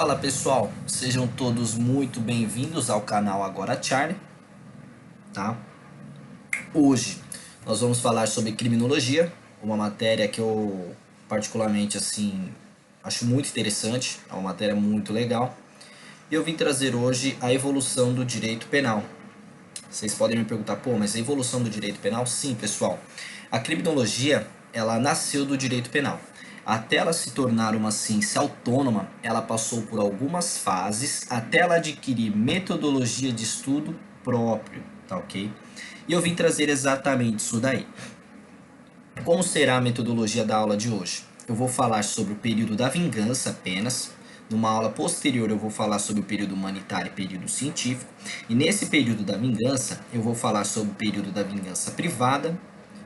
Fala pessoal, sejam todos muito bem-vindos ao canal Agora Charlie, tá? Hoje nós vamos falar sobre criminologia, uma matéria que eu particularmente acho muito interessante, é uma matéria muito legal. E eu vim trazer hoje a evolução do direito penal. Vocês podem me perguntar, pô, mas a evolução do direito penal? Sim, pessoal. A criminologia, ela nasceu do direito penal. Até ela se tornar uma ciência autônoma, ela passou por algumas fases até ela adquirir metodologia de estudo próprio, tá ok? E eu vim trazer exatamente isso daí. Como será a metodologia da aula de hoje? Eu vou falar sobre o período da vingança apenas. Numa aula posterior eu vou falar sobre o período humanitário e período científico. E nesse período da vingança eu vou falar sobre o período da vingança privada,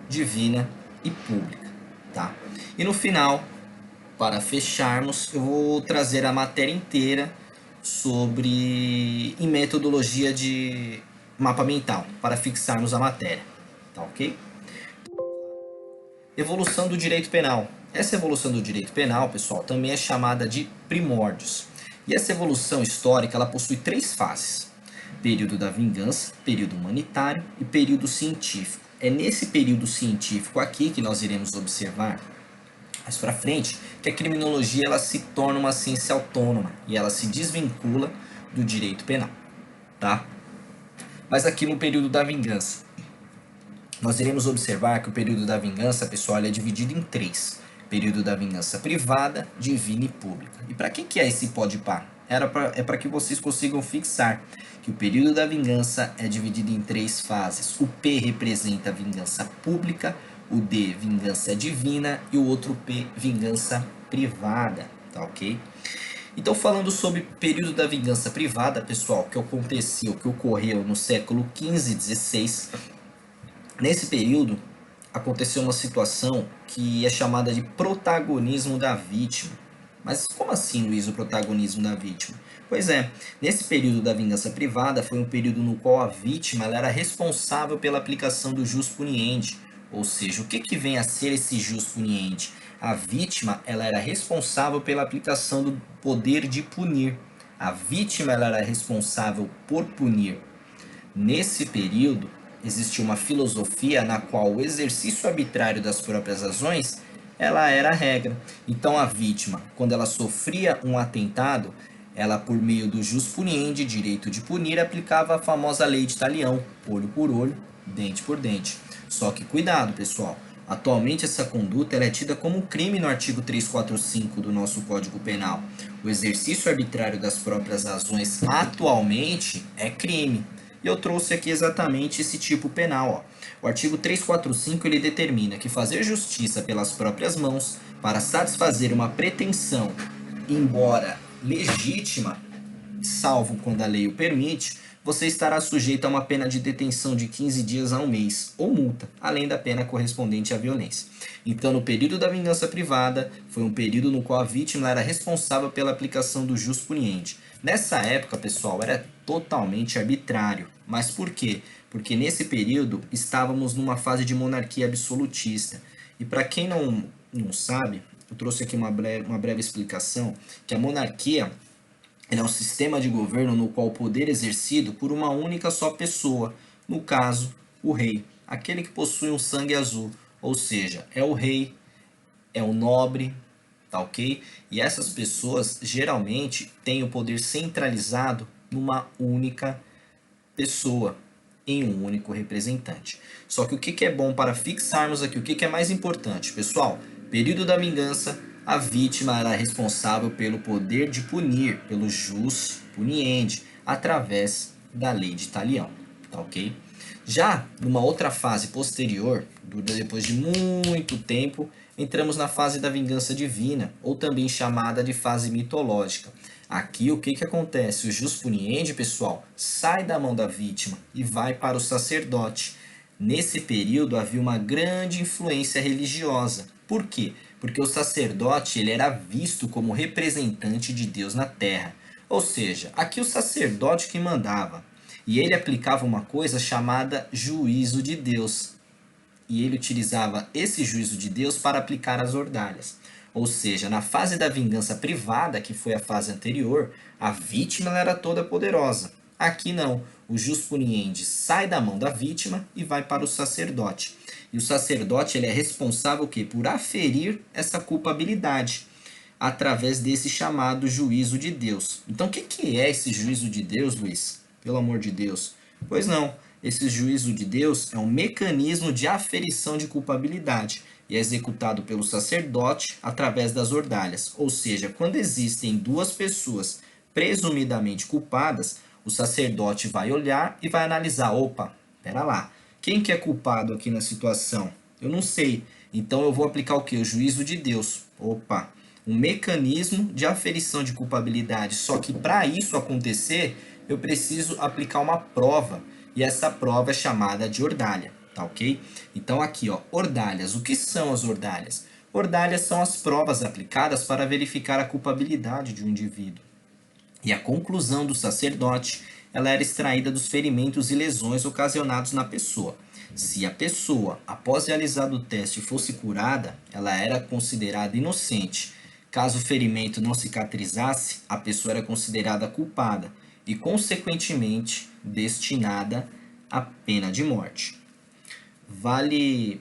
divina e pública, tá? E no final, para fecharmos, eu vou trazer a matéria inteira sobre em metodologia de mapa mental, para fixarmos a matéria, tá ok? Evolução do direito penal. Essa evolução do direito penal, pessoal, também é chamada de primórdios. E essa evolução histórica, ela possui três fases: período da vingança, período humanitário e período científico. É nesse período científico aqui que nós iremos observar mais para frente que a criminologia ela se torna uma ciência autônoma e ela se desvincula do direito penal, tá? Mas aqui no período da vingança, nós iremos observar que o período da vingança, pessoal, é dividido em três: período da vingança privada, divina e pública. E para que é esse pode par? É para que vocês consigam fixar que o período da vingança é dividido em três fases. O P representa a vingança pública, o D, vingança divina, e o outro P, vingança privada, tá ok? Então, falando sobre o período da vingança privada, pessoal, que ocorreu no século XV e XVI, nesse período aconteceu uma situação que é chamada de protagonismo da vítima. Mas como assim, Luiz, o protagonismo da vítima? Pois é, nesse período da vingança privada foi um período no qual a vítima ela era responsável pela aplicação do jus puniendi. Ou seja, o que vem a ser esse jus puniendi? A vítima ela era responsável pela aplicação do poder de punir. A vítima ela era responsável por punir. Nesse período, existia uma filosofia na qual o exercício arbitrário das próprias ações ela era a regra. Então a vítima, quando ela sofria um atentado, ela por meio do jus puniendi, direito de punir, aplicava a famosa lei de talião, olho por olho, dente por dente. Só que cuidado, pessoal. Atualmente essa conduta ela é tida como um crime no artigo 345 do nosso Código Penal. O exercício arbitrário das próprias razões atualmente é crime. E eu trouxe aqui exatamente esse tipo penal. Ó. O artigo 345 ele determina que fazer justiça pelas próprias mãos para satisfazer uma pretensão, embora legítima, salvo quando a lei o permite, você estará sujeito a uma pena de detenção de 15 dias a um mês, ou multa, além da pena correspondente à violência. Então, no período da vingança privada, foi um período no qual a vítima era responsável pela aplicação do jus puniendi. Nessa época, pessoal, era totalmente arbitrário. Mas por quê? Porque nesse período estávamos numa fase de monarquia absolutista. E para quem não sabe, eu trouxe aqui uma breve explicação, que a monarquia é um sistema de governo no qual o poder é exercido por uma única só pessoa, no caso, o rei, aquele que possui um sangue azul, ou seja, é o rei, é o nobre, tá ok? E essas pessoas geralmente têm o poder centralizado numa única pessoa, em um único representante. Só que o que é bom para fixarmos aqui, o que é mais importante, pessoal? Período da vingança, a vítima era responsável pelo poder de punir, pelo jus puniendi, através da lei de talião, tá ok? Já numa outra fase posterior, depois de muito tempo, entramos na fase da vingança divina, ou também chamada de fase mitológica. Aqui o que acontece? O jus puniendi, pessoal, sai da mão da vítima e vai para o sacerdote. Nesse período havia uma grande influência religiosa. Por quê? Porque o sacerdote ele era visto como representante de Deus na terra. Ou seja, aqui o sacerdote que mandava. E ele aplicava uma coisa chamada juízo de Deus. E ele utilizava esse juízo de Deus para aplicar as ordalhas. Ou seja, na fase da vingança privada, que foi a fase anterior, a vítima ela era toda poderosa. Aqui não. O jus puniendi sai da mão da vítima e vai para o sacerdote. E o sacerdote ele é responsável o quê? Por aferir essa culpabilidade através desse chamado juízo de Deus. Então, o que é esse juízo de Deus, Luiz? Pelo amor de Deus. Pois não, esse juízo de Deus é um mecanismo de aferição de culpabilidade e é executado pelo sacerdote através das ordalhas. Ou seja, quando existem duas pessoas presumidamente culpadas, o sacerdote vai olhar e vai analisar, opa, pera lá, quem que é culpado aqui na situação? Eu não sei. Então eu vou aplicar o que? O juízo de Deus. Opa, um mecanismo de aferição de culpabilidade. Só que para isso acontecer, eu preciso aplicar uma prova. E essa prova é chamada de ordalha, tá ok? Então aqui, ó, ordalhas. O que são as ordalhas? Ordalhas são as provas aplicadas para verificar a culpabilidade de um indivíduo. E a conclusão do sacerdote, ela era extraída dos ferimentos e lesões ocasionados na pessoa. Se a pessoa, após realizado o teste, fosse curada, ela era considerada inocente. Caso o ferimento não cicatrizasse, a pessoa era considerada culpada e, consequentemente, destinada à pena de morte. Vale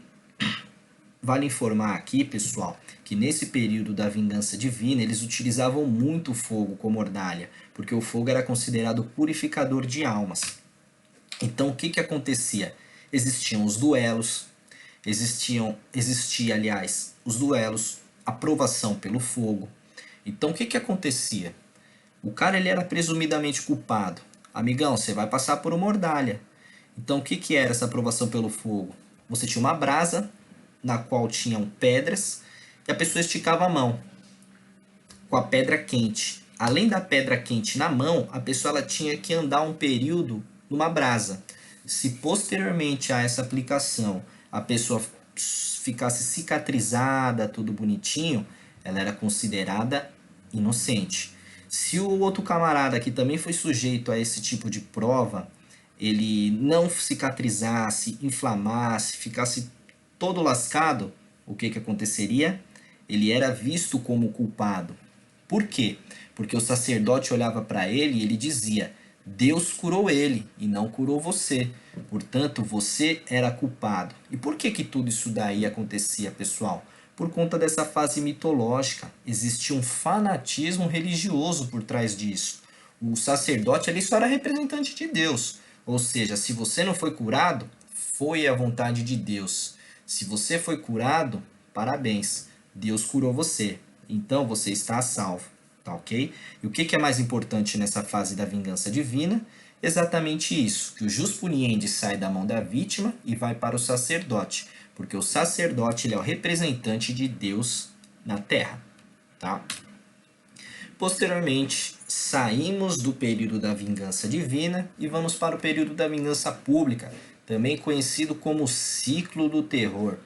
informar aqui, pessoal, que nesse período da vingança divina eles utilizavam muito o fogo como ordalha, porque o fogo era considerado purificador de almas. Então o que acontecia? Existiam os duelos, aliás, os duelos, a provação pelo fogo. Então o que acontecia? O cara ele era presumidamente culpado. Amigão, você vai passar por uma ordalha. Então o que era essa provação pelo fogo? Você tinha uma brasa na qual tinham pedras e a pessoa esticava a mão com a pedra quente. Além da pedra quente na mão, a pessoa ela tinha que andar um período numa brasa. Se posteriormente a essa aplicação a pessoa ficasse cicatrizada, tudo bonitinho, ela era considerada inocente. Se o outro camarada que também foi sujeito a esse tipo de prova, ele não cicatrizasse, inflamasse, ficasse todo lascado, o que aconteceria? Ele era visto como culpado. Por quê? Porque o sacerdote olhava para ele e ele dizia: Deus curou ele e não curou você. Portanto, você era culpado. E por que tudo isso daí acontecia, pessoal? Por conta dessa fase mitológica. Existia um fanatismo religioso por trás disso. O sacerdote ali só era representante de Deus. Ou seja, se você não foi curado, foi a vontade de Deus. Se você foi curado, parabéns, Deus curou você. Então você está a salvo, tá ok? E o que é mais importante nessa fase da vingança divina? Exatamente isso, que o jus puniendi sai da mão da vítima e vai para o sacerdote, porque o sacerdote ele é o representante de Deus na terra, tá? Posteriormente, saímos do período da vingança divina e vamos para o período da vingança pública, também conhecido como ciclo do terror.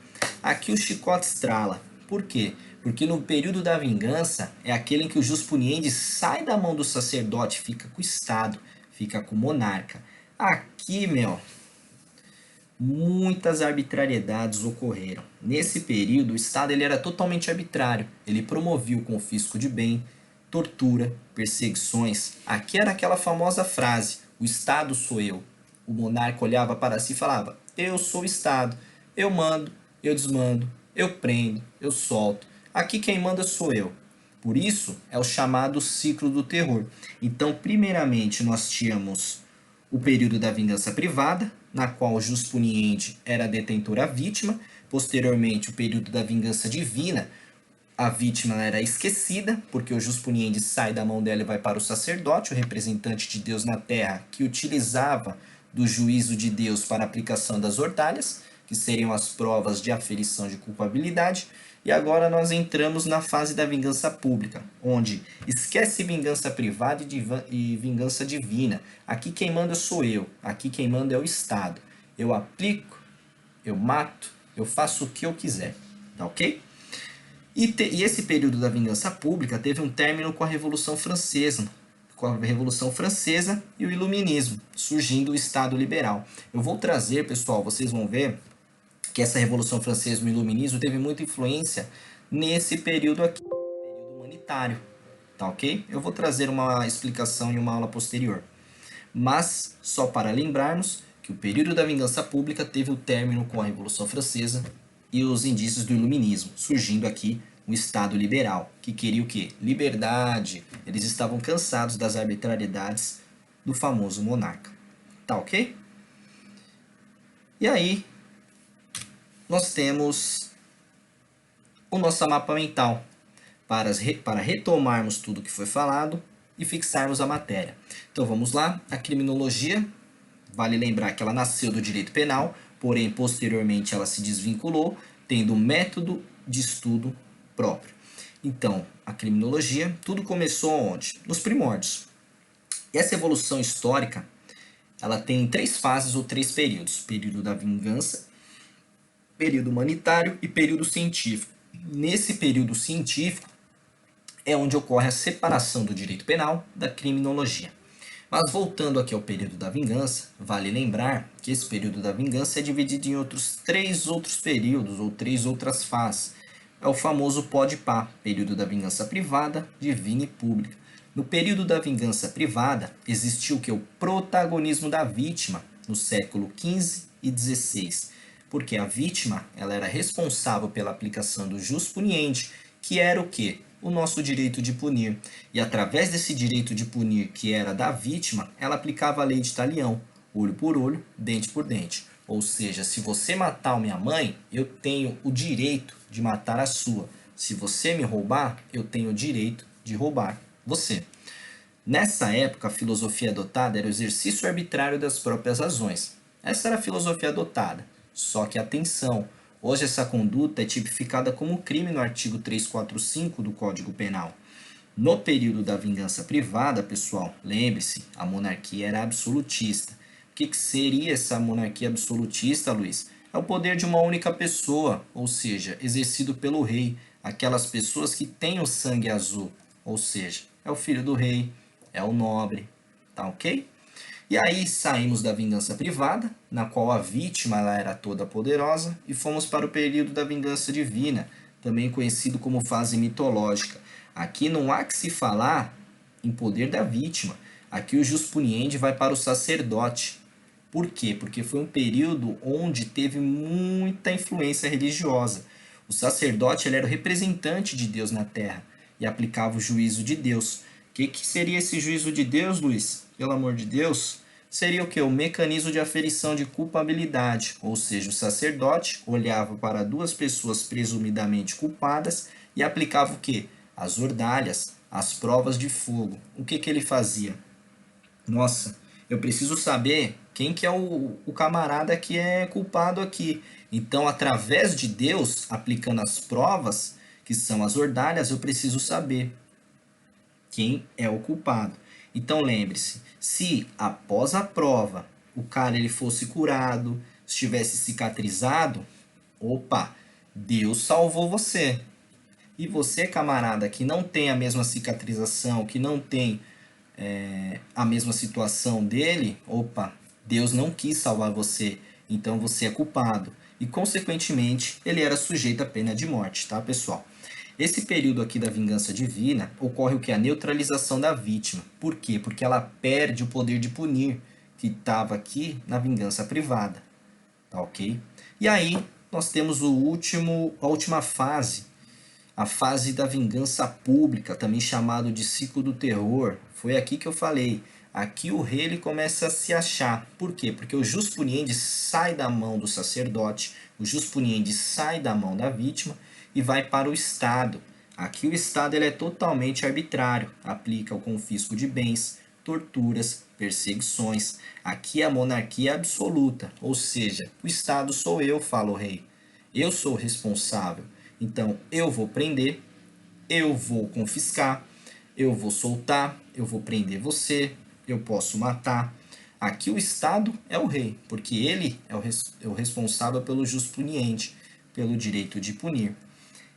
Aqui o chicote estrala. Por quê? Porque no período da vingança é aquele em que o jus puniendi sai da mão do sacerdote, fica com o Estado, fica com o monarca. Aqui, muitas arbitrariedades ocorreram. Nesse período, o Estado ele era totalmente arbitrário. Ele promovia o confisco de bem, tortura, perseguições. Aqui era aquela famosa frase: o Estado sou eu. O monarca olhava para si e falava: eu sou o Estado, eu mando, eu desmando, eu prendo, eu solto. Aqui quem manda sou eu. Por isso é o chamado ciclo do terror. Então, primeiramente, nós tínhamos o período da vingança privada, na qual o jus puniendi era a detentora vítima. Posteriormente, o período da vingança divina, a vítima era esquecida, porque o jus puniendi sai da mão dela e vai para o sacerdote, o representante de Deus na terra, que utilizava do juízo de Deus para a aplicação das ordalhas, que seriam as provas de aferição de culpabilidade. E agora nós entramos na fase da vingança pública, onde esquece vingança privada e vingança divina. Aqui quem manda sou eu, aqui quem manda é o Estado. Eu aplico, eu mato, eu faço o que eu quiser, tá ok? E esse período da vingança pública teve um término com a Revolução Francesa, e o Iluminismo, surgindo o Estado liberal. Eu vou trazer, pessoal, vocês vão ver que essa Revolução Francesa e o Iluminismo teve muita influência nesse período aqui, período humanitário, tá ok? Eu vou trazer uma explicação em uma aula posterior. Mas, só para lembrarmos que o período da vingança pública teve o término com a Revolução Francesa e os indícios do Iluminismo, surgindo aqui um Estado liberal, que queria o quê? Liberdade. Eles estavam cansados das arbitrariedades do famoso monarca. Tá ok? E aí, nós temos o nosso mapa mental para retomarmos tudo que foi falado e fixarmos a matéria. Então vamos lá, a criminologia, vale lembrar que ela nasceu do direito penal, porém posteriormente ela se desvinculou, tendo um método de estudo próprio. Então, a criminologia, tudo começou onde? Nos primórdios. E essa evolução histórica, ela tem três fases ou três períodos: período da vingança, período humanitário e período científico. Nesse período científico é onde ocorre a separação do direito penal da criminologia. Mas voltando aqui ao período da vingança, vale lembrar que esse período da vingança é dividido em três outros períodos ou três outras fases. É o famoso pode-pá, período da vingança privada, divina e pública. No período da vingança privada, existiu o protagonismo da vítima no século XV e XVI, porque a vítima ela era responsável pela aplicação do jus puniendi, que era o quê? O nosso direito de punir. E através desse direito de punir, que era da vítima, ela aplicava a lei de talião, olho por olho, dente por dente. Ou seja, se você matar minha mãe, eu tenho o direito de matar a sua. Se você me roubar, eu tenho o direito de roubar você. Nessa época, a filosofia adotada era o exercício arbitrário das próprias razões. Essa era a filosofia adotada. Só que atenção, hoje essa conduta é tipificada como crime no artigo 345 do Código Penal. No período da vingança privada, pessoal, lembre-se, a monarquia era absolutista. O que seria essa monarquia absolutista, Luiz? É o poder de uma única pessoa, ou seja, exercido pelo rei, aquelas pessoas que têm o sangue azul, ou seja, é o filho do rei, é o nobre, tá ok? E aí saímos da vingança privada, na qual a vítima ela era toda poderosa, e fomos para o período da vingança divina, também conhecido como fase mitológica. Aqui não há que se falar em poder da vítima. Aqui o jus puniendi vai para o sacerdote. Por quê? Porque foi um período onde teve muita influência religiosa. O sacerdote ele era o representante de Deus na terra e aplicava o juízo de Deus. Que seria esse juízo de Deus, Luiz? Pelo amor de Deus, seria o que? O mecanismo de aferição de culpabilidade, ou seja, o sacerdote olhava para duas pessoas presumidamente culpadas e aplicava o que? As ordalhas, as provas de fogo. O que ele fazia? Nossa, eu preciso saber quem que é o camarada que é culpado aqui. Então, através de Deus, aplicando as provas, que são as ordalhas, eu preciso saber quem é o culpado. Então lembre-se, se após a prova o cara ele fosse curado, estivesse cicatrizado, opa, Deus salvou você. E você, camarada, que não tem a mesma cicatrização, que não tem a mesma situação dele, opa, Deus não quis salvar você, então você é culpado. E, consequentemente, ele era sujeito à pena de morte, tá, pessoal? Esse período aqui da vingança divina ocorre o que? A neutralização da vítima. Por quê? Porque ela perde o poder de punir que estava aqui na vingança privada. Tá ok? E aí nós temos a última fase, a fase da vingança pública, também chamado de ciclo do terror. Foi aqui que eu falei. Aqui o rei ele começa a se achar. Por quê? Porque o jus puniendi sai da mão do sacerdote, o jus puniendi sai da mão da vítima e vai para o Estado. Aqui o Estado ele é totalmente arbitrário, aplica o confisco de bens, torturas, perseguições. Aqui a monarquia é absoluta, ou seja, o Estado sou eu, fala o rei. Eu sou o responsável. Então eu vou prender, eu vou confiscar, eu vou soltar, eu vou prender você, eu posso matar. Aqui o Estado é o rei, porque ele é o responsável pelo jus puniendi, pelo direito de punir.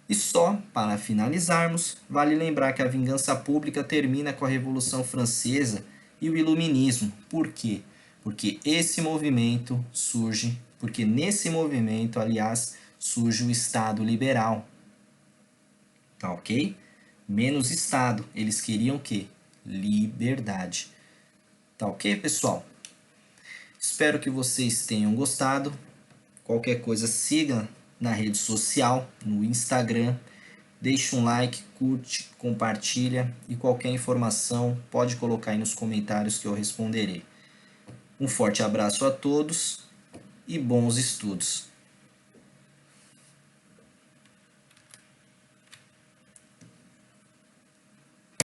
E só para finalizarmos, vale lembrar que a vingança pública termina com a Revolução Francesa e o Iluminismo. Por quê? Porque esse movimento surge, porque nesse movimento, aliás, surge o Estado liberal. tá ok? Menos Estado, eles queriam o quê? Liberdade. Tá ok, pessoal? Espero que vocês tenham gostado. Qualquer coisa, siga na rede social, no Instagram. Deixe um like, curte, compartilha e qualquer informação pode colocar aí nos comentários que eu responderei. Um forte abraço a todos e bons estudos!